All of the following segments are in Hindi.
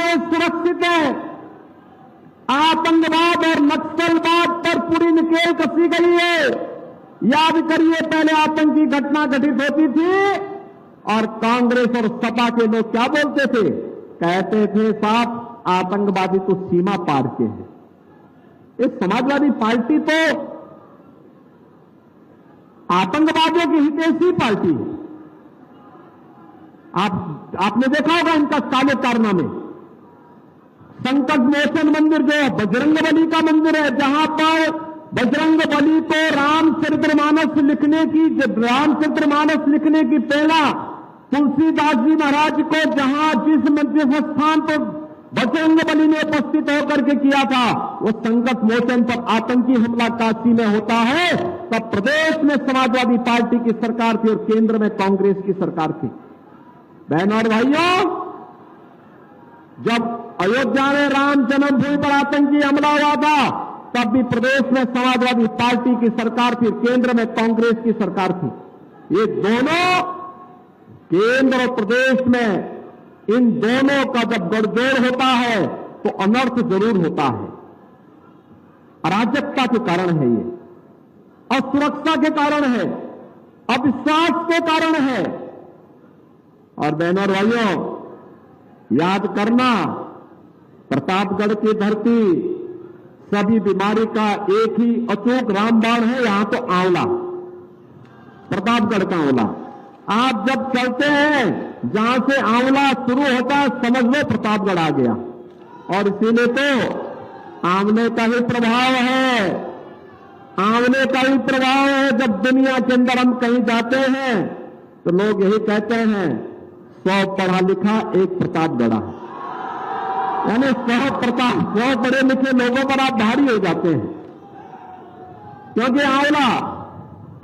सीमाएं सुरक्षित हैं, आतंकवाद और नक्सलवाद पर पूरी नकेल कसी गई है। याद करिए, पहले आतंकी घटना घटित होती थी और कांग्रेस और सपा के लोग क्या बोलते थे? कहते थे साहब आतंकवादी तो सीमा पार के हैं। इस समाजवादी पार्टी तो आतंकवादियों की हितैषी पार्टी है। आपने देखा होगा इनका काले कारनामे। संकट मोचन मंदिर जो बजरंग बली का मंदिर है, जहां पर बजरंग बली को रामचरितमानस लिखने की प्रेरणा तुलसीदास जी महाराज को जिस स्थान पर बजरंग बली ने उपस्थित होकर के किया था, वो संकट मोचन पर आतंकी हमला काशी में होता है, तब प्रदेश में समाजवादी पार्टी की सरकार थी और केंद्र में कांग्रेस की सरकार थी। बहनों और भाइयों, जब अयोध्या में राम जन्मभूमि पर आतंकी हमला हुआ था, तब भी प्रदेश में समाजवादी पार्टी की सरकार थी, केंद्र में कांग्रेस की सरकार थी। ये दोनों, केंद्र और प्रदेश में, इन दोनों का जब गठजोड़ होता है तो अनर्थ जरूर होता है। अराजकता के कारण है ये, असुरक्षा के कारण है, अविश्वास के कारण है। और बहनों और भाइयों, याद करना, प्रतापगढ़ की धरती सभी बीमारी का एक ही अचूक रामबाण है, यहां तो आंवला, प्रतापगढ़ का आंवला। आप जब चलते हैं, जहां से आंवला शुरू होता है, समझ लो प्रतापगढ़ आ गया। और इसीलिए तो आंवले का ही प्रभाव है, आंवले का ही प्रभाव है। जब दुनिया के अंदर हम कहीं जाते हैं तो लोग यही कहते हैं, 100 पढ़ा लिखा एक प्रतापगढ़ा, यानी 100 पढ़े लिखे लोगों पर आप भारी हो जाते हैं, क्योंकि आंवला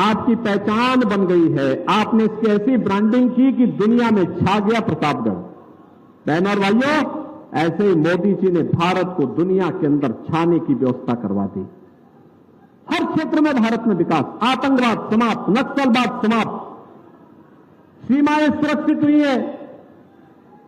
आपकी पहचान बन गई है। आपने इसकी ऐसी ब्रांडिंग की कि दुनिया में छा गया प्रतापगढ़। बहनों और भाइयों, ऐसे ही मोदी जी ने भारत को दुनिया के अंदर छाने की व्यवस्था करवा दी। हर क्षेत्र में भारत में विकास, आतंकवाद समाप्त, नक्सलवाद समाप्त, सीमाएं सुरक्षित हुई है।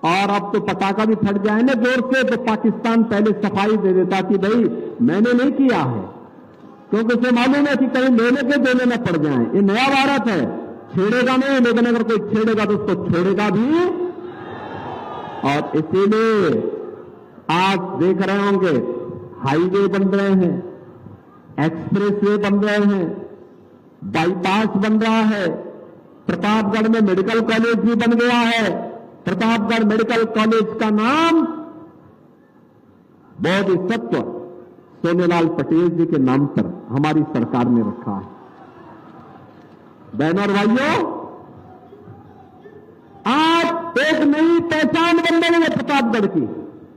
और अब तो पटाखा भी फट जाए ना जोर से, तो पाकिस्तान पहले सफाई दे देता कि भाई मैंने नहीं किया है, क्योंकि उसे मालूम है कि कहीं लेने के देने न पड़ जाए। ये नया भारत है, छेड़ेगा नहीं, लेकिन अगर कोई छेड़ेगा तो उसको छोड़ेगा भी। और इसीलिए आज देख रहे होंगे, हाईवे बन रहे हैं, एक्सप्रेसवे बन रहे हैं, बाईपास बन रहा है। प्रतापगढ़ में मेडिकल कॉलेज भी बन गया है। प्रतापगढ़ मेडिकल कॉलेज का नाम बोधिसत्व सोनेलाल पटेल जी के नाम पर हमारी सरकार ने रखा है। बहनों और भाइयों, आज एक नई पहचान बन रही है प्रतापगढ़ की,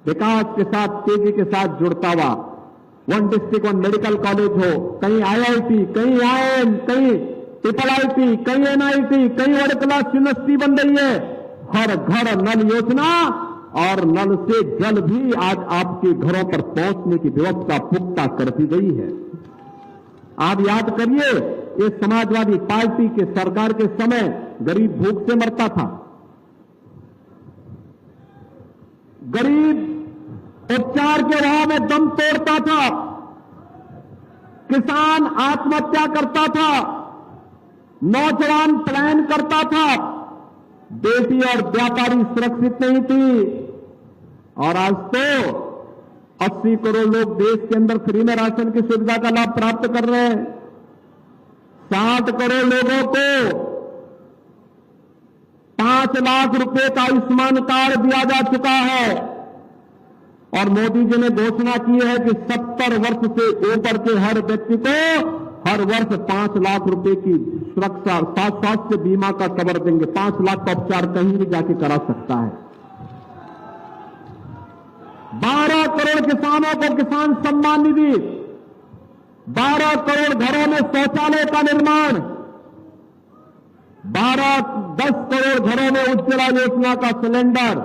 विकास के साथ, तेजी के साथ जुड़ता हुआ। 1 डिस्ट्रिक्ट 1 मेडिकल कॉलेज हो, कहीं IIT, कहीं IIM, कहीं IIIT, कहीं NIT, कहीं वर्ल्ड क्लास यूनिवर्सिटी बन रही है। हर घर नल योजना और नल से जल भी आज आपके घरों पर पहुंचने की व्यवस्था पुख्ता कर दी गई है। आप याद करिए, ये समाजवादी पार्टी के सरकार के समय गरीब भूख से मरता था, गरीब उपचार के अभाव में दम तोड़ता था, किसान आत्महत्या करता था, नौजवान पलायन करता था, बेटी और व्यापारी सुरक्षित नहीं थी। और आज तो 80 करोड़ लोग देश के अंदर फ्री में राशन की सुविधा का लाभ प्राप्त कर रहे हैं। 60 करोड़ लोगों को 5 लाख रुपए का आयुष्मान कार्ड दिया जा चुका है। और मोदी जी ने घोषणा की है कि 70 वर्ष से ऊपर के हर व्यक्ति को हर वर्ष 5 लाख रुपए की सुरक्षा, स्वास्थ्य बीमा का कवर देंगे। 5 लाख का उपचार कहीं भी जाके करा सकता है। 12 करोड़ किसानों को किसान सम्मान निधि, 12 करोड़ घरों में शौचालय का निर्माण, 10 करोड़ घरों में उज्ज्वला योजना का सिलेंडर,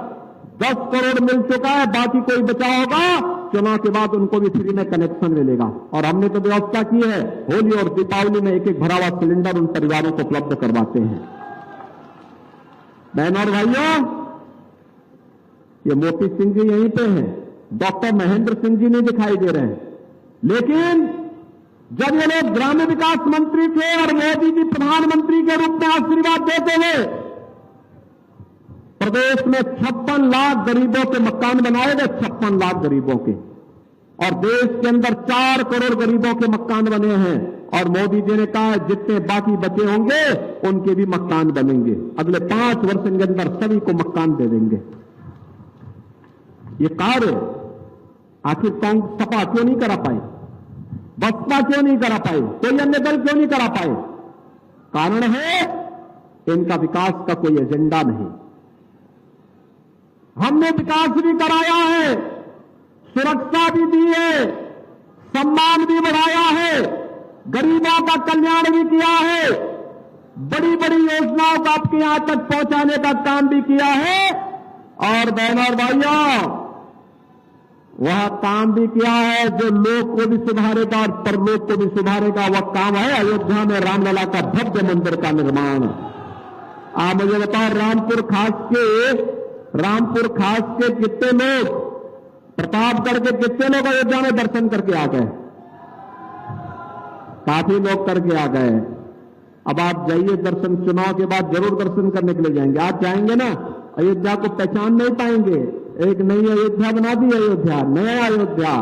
10 करोड़ मिल चुका है। बाकी कोई बचा होगा, चुनाव के बाद उनको भी फ्री में कनेक्शन मिलेगा। और हमने तो व्यवस्था की है, होली और दीपावली में एक भरा हुआ सिलेंडर उन परिवारों को उपलब्ध करवाते हैं। बहनों और भाइयों, ये मोती सिंह जी यहीं पे हैं, डॉक्टर महेंद्र सिंह जी नहीं दिखाई दे रहे हैं। लेकिन जब ये लोग ग्रामीण विकास मंत्री थे और मोदी जी प्रधानमंत्री के रूप में आशीर्वाद देते हुए प्रदेश में 56 लाख गरीबों के मकान बनाए गए, 56 लाख गरीबों के, और देश के अंदर 4 करोड़ गरीबों के मकान बने हैं। और मोदी जी ने कहा जितने बाकी बचे होंगे उनके भी मकान बनेंगे, अगले 5 वर्ष के अंदर सभी को मकान दे देंगे। ये कार्य आखिर कांग्रेस सपा क्यों नहीं करा पाई, बसपा क्यों नहीं करा पाई, कोई अन्य दल क्यों नहीं करा पाए? कारण है इनका विकास का कोई एजेंडा नहीं। हमने विकास भी कराया है, सुरक्षा भी दी है, सम्मान भी बढ़ाया है, गरीबों का कल्याण भी किया है, बड़ी बड़ी योजनाओं को आपके यहां तक पहुंचाने का काम भी किया है। और बहनों और भाइयों, वह काम भी किया है जो लोक को भी सुधारेगा और परलोक को भी सुधारेगा। वह काम है अयोध्या में रामलला का भव्य मंदिर का निर्माण। आप मुझे बताओ, रामपुर खास के कितने लोग, प्रतापगढ़ के कितने लोग अयोध्या में दर्शन करके आ गए? काफी लोग करके आ गए। अब आप जाइए, दर्शन चुनाव के बाद जरूर दर्शन करने के लिए जाएंगे। आप जाएंगे ना, अयोध्या को पहचान नहीं पाएंगे। एक नई अयोध्या बना दी, अयोध्या, नया अयोध्या,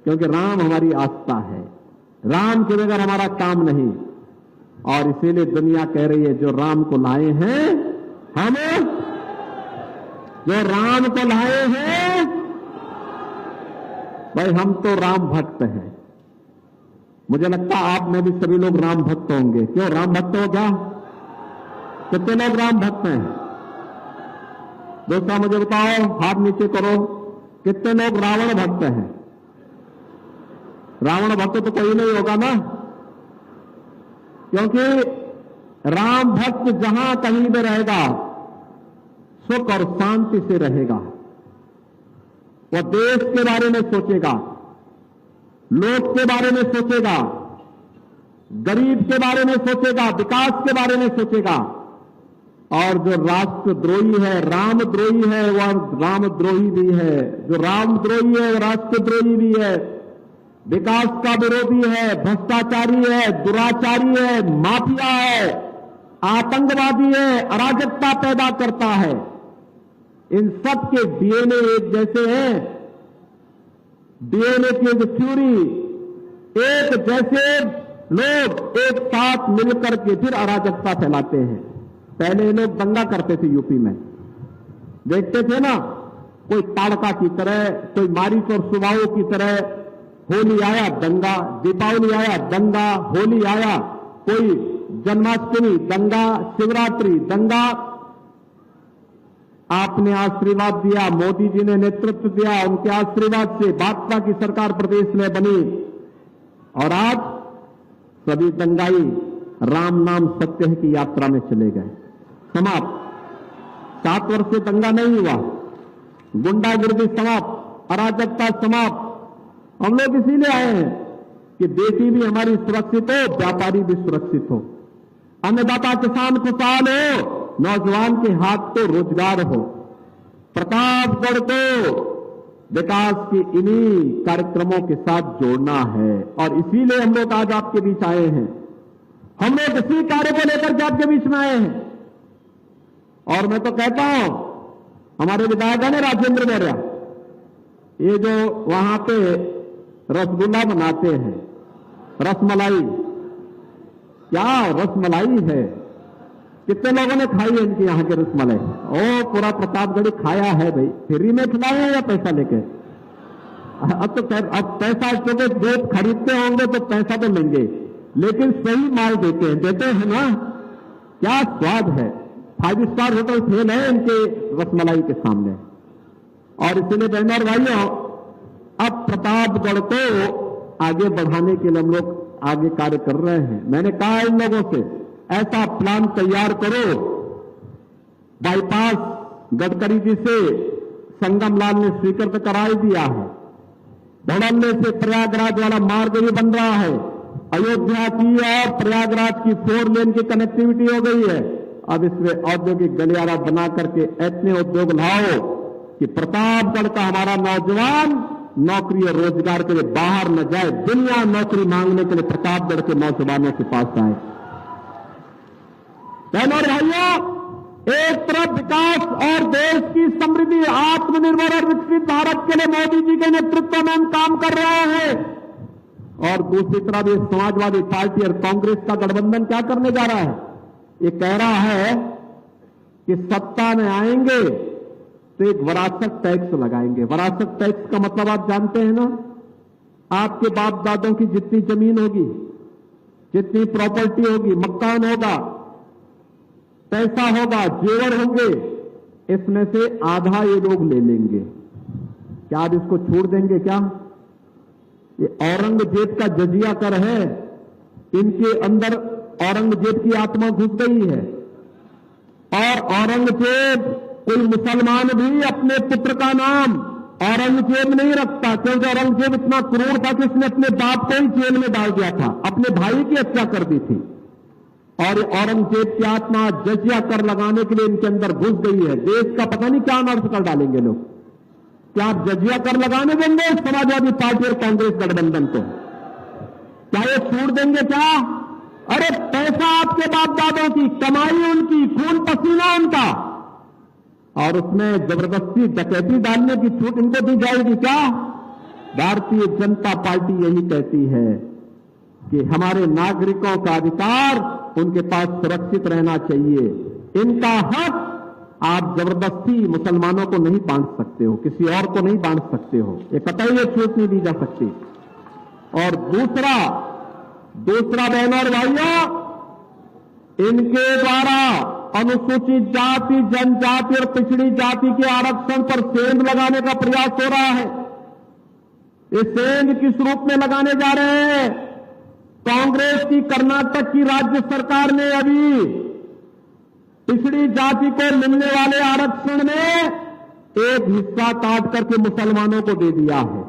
क्योंकि राम हमारी आस्था है, राम के बगैर हमारा काम नहीं। और इसीलिए दुनिया कह रही है जो राम को लाए हैं, हम जो राम को लाए हैं, भाई हम तो राम भक्त हैं। मुझे लगता है आप में भी सभी लोग राम भक्त होंगे। क्यों राम भक्त हो? क्या कितने लोग राम भक्त हैं? दोस्तों मुझे बताओ, हाथ नीचे करो, कितने लोग रावण भक्त हैं? रावण भक्त तो कोई नहीं होगा ना, क्योंकि राम भक्त जहां कहीं भी रहेगा सुख और शांति से रहेगा। वह देश के बारे में सोचेगा, लोक के बारे में सोचेगा, गरीब के बारे में सोचेगा, विकास के बारे में सोचेगा। और जो राष्ट्रद्रोही है, रामद्रोही है, वह रामद्रोही भी है। जो रामद्रोही है वह राष्ट्रद्रोही भी है, विकास का विरोधी है, भ्रष्टाचारी है, दुराचारी है, माफिया है, आतंकवादी है, अराजकता पैदा करता है। इन सब के डीएनए एक जैसे हैं, डीएनए की जो थ्योरी, एक जैसे लोग एक साथ मिलकर के फिर अराजकता फैलाते हैं। पहले ये लोग दंगा करते थे यूपी में, देखते थे ना, कोई ताड़का की तरह, कोई मारीच और सुबाओ की तरह, होली आया दंगा, दीपावली आया दंगा, होली आया, कोई जन्माष्टमी दंगा, शिवरात्रि दंगा। आपने आशीर्वाद दिया, मोदी जी ने नेतृत्व दिया, उनके आशीर्वाद से भाजपा की सरकार प्रदेश में बनी। और आज सभी दंगाई राम नाम सत्य है की यात्रा में चले गए, समाप्त। 7 वर्ष से दंगा नहीं हुआ, गुंडागिर्दी समाप्त, अराजकता समाप्त। हम लोग इसीलिए आए हैं कि बेटी भी हमारी सुरक्षित हो, व्यापारी भी सुरक्षित हो, अन्नदाता किसान खुशहाल हो, नौजवान के हाथ को रोजगार हो। प्रतापगढ़ को विकास के इन्हीं कार्यक्रमों के साथ जोड़ना है और इसीलिए हम लोग आज आपके बीच आए हैं। हम लोग इसी कार्य को लेकर के आपके बीच में आए हैं। और मैं तो कहता हूं, हमारे विधायक है राजेंद्र मौर्य, ये जो वहां पे रसगुल्ला बनाते हैं, रसमलाई, क्या रसमलाई है, कितने लोगों ने खाई है इनके यहां के रसमलाई? ओ पूरा प्रतापगढ़ खाया है भाई। फ्री में खिलाए या पैसा लेके? अब पैसा चूंकि दूध खरीदते होंगे तो पैसा तो लेंगे, लेकिन सही माल देते हैं ना। क्या स्वाद है, 5 स्टार होटल फेल है इनके रसमलाई के सामने। और इसलिए बहनों और भाइयों, अब प्रतापगढ़ को आगे बढ़ाने के लिए हम लोग आगे कार्य कर रहे हैं। मैंने कहा इन लोगों से, ऐसा प्लान तैयार करो, बाईपास गडकरी जी से संगम लाल ने स्वीकृत करा ही दिया है, धड़ल्ले से प्रयागराज वाला मार्ग भी बन रहा है, अयोध्या की और प्रयागराज की 4 लेन की कनेक्टिविटी हो गई है। अब इसमें औद्योगिक गलियारा बना करके ऐसे उद्योग लाओ कि प्रतापगढ़ का हमारा नौजवान नौकरी और रोजगार के लिए बाहर न जाए, दुनिया नौकरी मांगने के लिए प्रतापगढ़ के नौजवानों के पास आए। बहनों और भाइयों, एक तरफ विकास और देश की समृद्धि, आत्मनिर्भर और विकसित भारत के लिए मोदी जी के नेतृत्व में हम काम कर रहे हैं, और दूसरी तरफ ये समाजवादी पार्टी और कांग्रेस का गठबंधन क्या करने जा रहा है? ये कह रहा है कि सत्ता में आएंगे तो एक विरासत टैक्स लगाएंगे। विरासत टैक्स का मतलब आप जानते हैं ना? आपके बाप दादों की जितनी जमीन होगी, जितनी प्रॉपर्टी होगी, मकान होगा, पैसा होगा, जेवर होंगे, इसमें से आधा ये लोग ले लेंगे। क्या आप इसको छोड़ देंगे क्या? ये औरंगजेब का जजिया कर है, इनके अंदर औरंगजेब की आत्मा घुस गई है। और औरंगजेब, कोई मुसलमान भी अपने पुत्र का नाम औरंगजेब नहीं रखता, क्योंकि औरंगजेब इतना क्रूर था कि उसने अपने बाप को ही जेल में डाल दिया था, अपने भाई की हत्या कर दी थी। और औरंगजेब की आत्मा जजिया कर लगाने के लिए इनके अंदर घुस गई है। देश का पता नहीं क्या नष्ट कर डालेंगे लोग। क्या आप जजिया कर लगाने देंगे समाजवादी पार्टी और कांग्रेस गठबंधन को? क्या ये छोड़ देंगे क्या? अरे पैसा आपके बाप दादों की कमाई, उनकी खून पसीना उनका, और उसमें जबरदस्ती डकैती डालने की छूट इनको दी जाएगी क्या? भारतीय जनता पार्टी यही कहती है कि हमारे नागरिकों का अधिकार उनके पास सुरक्षित रहना चाहिए। इनका हक आप जबरदस्ती मुसलमानों को नहीं बांट सकते हो, किसी और को नहीं बांट सकते हो, ये कतई ये छूट नहीं दी जा सकती। और दूसरा बहनों और भाइयों, इनके द्वारा अनुसूचित जाति, जनजाति और पिछड़ी जाति के आरक्षण पर सेंध लगाने का प्रयास हो रहा है। ये सेंध किस रूप में लगाने जा रहे हैं? कांग्रेस की कर्नाटक की राज्य सरकार ने अभी पिछड़ी जाति को मिलने वाले आरक्षण में एक हिस्सा काट करके मुसलमानों को दे दिया है।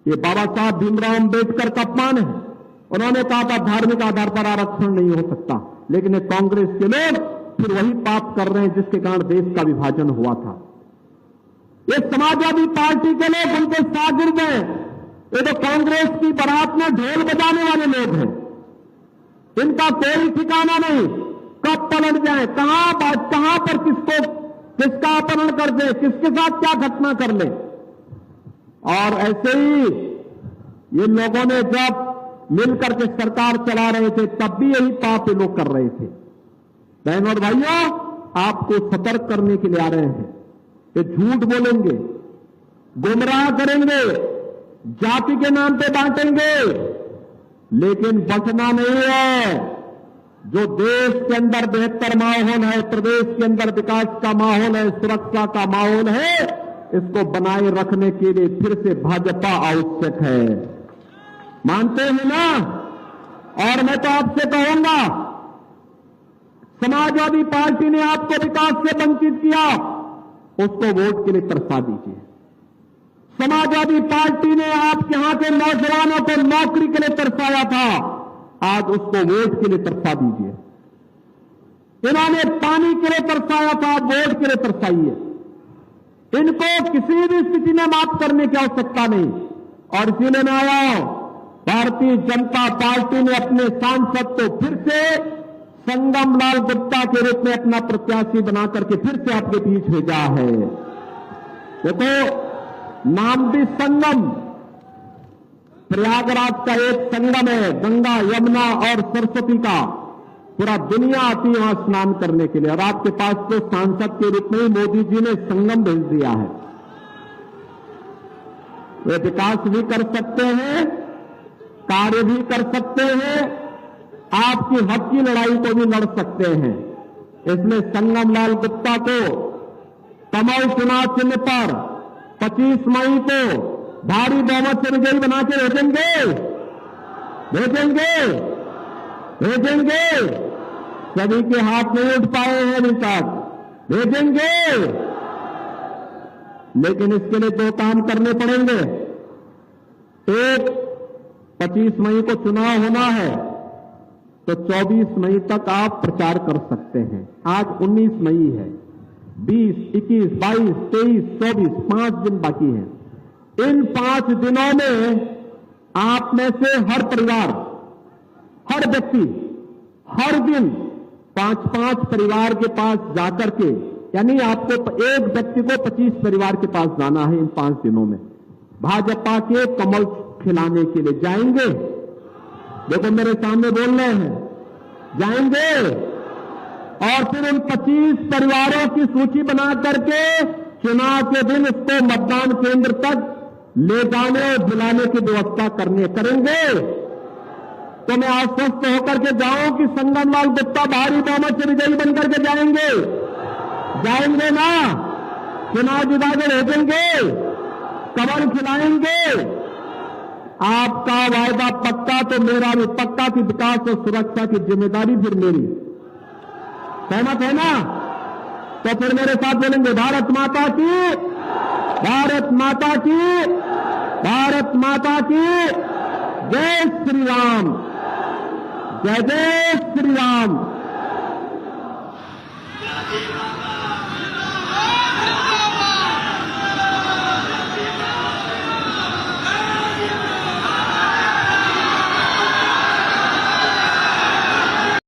ये बाबा साहब भीमराव अंबेडकर का अपमान है। उन्होंने कहा था धार्मिक आधार पर आरक्षण नहीं हो सकता, लेकिन कांग्रेस के लोग फिर वही पाप कर रहे हैं जिसके कारण देश का विभाजन हुआ था। ये समाजवादी पार्टी के लोग उनके शागिर्द हैं। ये तो कांग्रेस की बारात में ढोल बजाने वाले लोग हैं। इनका कोई ठिकाना नहीं, कब पलट जाए, कहां पर किसका अपहरण कर दे, किसके साथ क्या घटना कर ले। और ऐसे ही ये लोगों ने जब मिलकर के सरकार चला रहे थे तब भी यही पाप ये लोग कर रहे थे। बहनों और भाइयों, आपको सतर्क करने के लिए आ रहे हैं। ये झूठ बोलेंगे, गुमराह करेंगे, जाति के नाम पे बांटेंगे, लेकिन बचना नहीं है। जो देश के अंदर बेहतर माहौल है, प्रदेश के अंदर विकास का माहौल है, सुरक्षा का माहौल है, इसको बनाए रखने के लिए फिर से भाजपा आवश्यक है। मानते हैं ना? और मैं तो आपसे कहूंगा, समाजवादी पार्टी ने आपको विकास से वंचित किया, उसको वोट के लिए तरसा दीजिए। समाजवादी पार्टी ने आपके यहां के नौजवानों को नौकरी के लिए तरसाया था, आज उसको वोट के लिए तरसा दीजिए। इन्होंने पानी के लिए तरसाया था, वोट के लिए तरसाइए। इनको किसी भी स्थिति में माफ करने की आवश्यकता नहीं। और इसीलिए मैं आया हूं, भारतीय जनता पार्टी ने अपने सांसद को फिर से संगम लाल गुप्ता के रूप में अपना प्रत्याशी बनाकर के फिर से आपके बीच भेजा है। देखो, नाम भी संगम, प्रयागराज का एक संगम है, गंगा, यमुना और सरस्वती का। पूरा दुनिया आती है वहां स्नान करने के लिए, और आपके पास तो सांसद के रूप में ही मोदी जी ने संगम भेज दिया है। वे विकास भी कर सकते हैं, कार्य भी कर सकते हैं, आपकी हक की लड़ाई को भी लड़ सकते हैं। इसलिए संगम लाल गुप्ता को कमल चुनाव चिन्ह पर 25 मई को भारी बहुमत से विजयी बना के भेजेंगे। सभी के हाथ नहीं उठ पाए हैं अभी तक, भेजेंगे। लेकिन इसके लिए 2 काम करने पड़ेंगे। एक, 25 मई को चुनाव होना है, तो 24 मई तक आप प्रचार कर सकते हैं। आज 19 मई है, 20, 21, 22, 23, 24 5 दिन बाकी हैं। इन 5 दिनों में आप में से हर परिवार, हर व्यक्ति हर दिन 5-5 परिवार के पास जाकर के, यानी आपको एक व्यक्ति को 25 परिवार के पास जाना है इन 5 दिनों में। भाजपा के कमल खिलाने के लिए जाएंगे। देखो मेरे सामने बोल रहे हैं, जाएंगे। और फिर उन 25 परिवारों की सूची बना करके चुनाव के दिन उसको मतदान केंद्र तक ले जाने और दिलाने की व्यवस्था करेंगे। तो मैं आश्वस्त होकर के जाऊं कि संगनलाल गुप्ता भारी बहुमत से विजयी बनकर के जाएंगे ना? चुनाव जिताकर भेजेंगे, कमल खिलाएंगे। आपका वायदा पक्का तो मेरा भी पक्का कि विकास और सुरक्षा की जिम्मेदारी फिर मेरी। सहमत है ना? तो फिर मेरे साथ बोलेंगे, भारत माता की, भारत माता की, भारत माता की जय श्री राम, जय जय श्री राम।